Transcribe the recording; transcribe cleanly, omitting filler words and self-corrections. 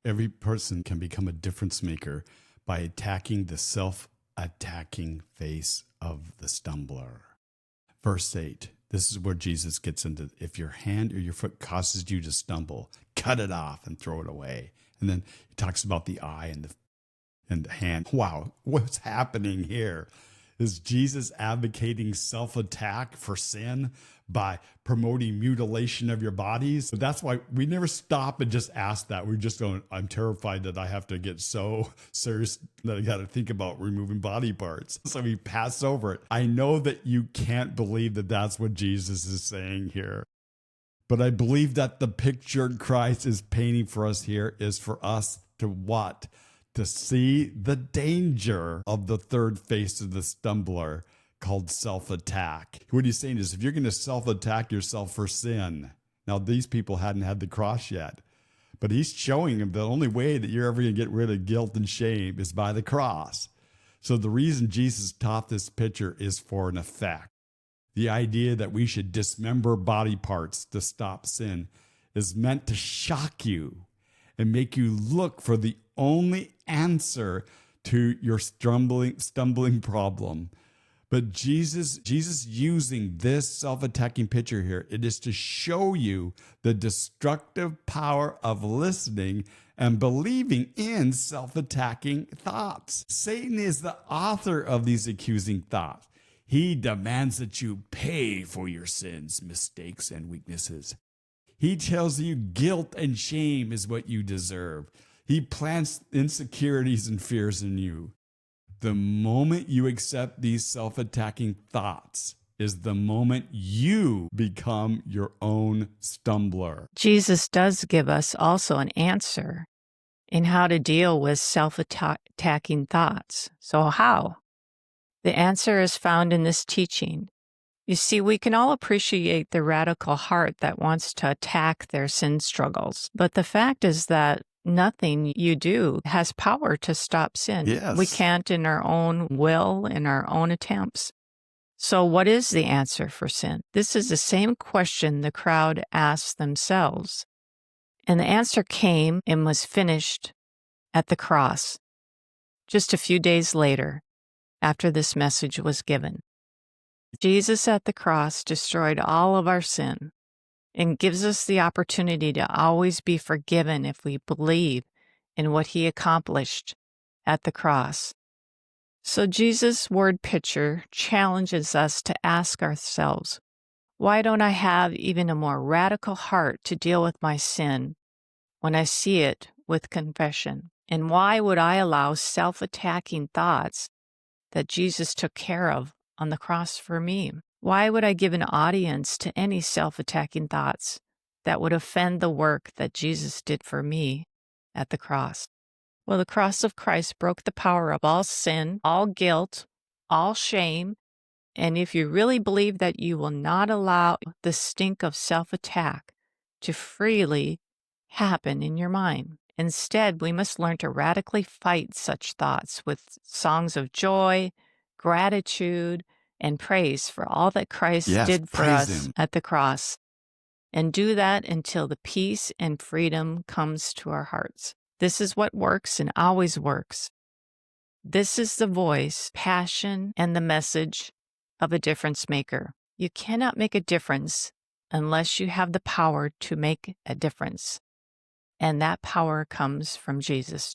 Every person can become a difference maker by attacking the self-attacking face of the stumbler. Verse 8, this is where Jesus gets into, if your hand or your foot causes you to stumble, cut it off and throw it away. And then he talks about the eye and the hand. Wow, what's happening here? Is Jesus advocating self-attack for sin by promoting mutilation of your bodies? So that's why we never stop and just ask that. We just don't, I'm terrified that I have to get so serious that I got to think about removing body parts. So we pass over it. I know that you can't believe that that's what Jesus is saying here. But I believe that the picture Christ is painting for us here is for us to what? To see the danger of the third face of the stumbler called self-attack. What he's saying is if you're going to self-attack yourself for sin, now these people hadn't had the cross yet, but he's showing them the only way that you're ever going to get rid of guilt and shame is by the cross. So the reason Jesus taught this picture is for an effect. The idea that we should dismember body parts to stop sin is meant to shock you and make you look for the only answer to your stumbling problem. But Jesus using this self-attacking picture here, it is to show you the destructive power of listening and believing in self-attacking thoughts. Satan is the author of these accusing thoughts. He demands that you pay for your sins, mistakes, and weaknesses. He tells you guilt and shame is what you deserve. He plants insecurities and fears in you. The moment you accept these self-attacking thoughts is the moment you become your own stumbler. Jesus does give us also an answer in how to deal with self-attacking thoughts. So how? The answer is found in this teaching. You see, we can all appreciate the radical heart that wants to attack their sin struggles. But the fact is that nothing you do has power to stop sin. Yes. We can't in our own will, in our own attempts. So what is the answer for sin? This is the same question the crowd asked themselves. And the answer came and was finished at the cross, just a few days later, after this message was given. Jesus at the cross destroyed all of our sin and gives us the opportunity to always be forgiven if we believe in what he accomplished at the cross. So Jesus' word picture challenges us to ask ourselves, why don't I have even a more radical heart to deal with my sin when I see it with confession? And why would I allow self-attacking thoughts that Jesus took care of on the cross for me? Why would I give an audience to any self-attacking thoughts that would offend the work that Jesus did for me at the cross? Well, the cross of Christ broke the power of all sin, all guilt, all shame. And if you really believe that you will not allow the stink of self-attack to freely happen in your mind, instead, we must learn to radically fight such thoughts with songs of joy, gratitude, and praise for all that Christ did for us at the cross. And do that until the peace and freedom comes to our hearts. This is what works and always works. This is the voice, passion, and the message of a difference maker. You cannot make a difference unless you have the power to make a difference. And that power comes from Jesus.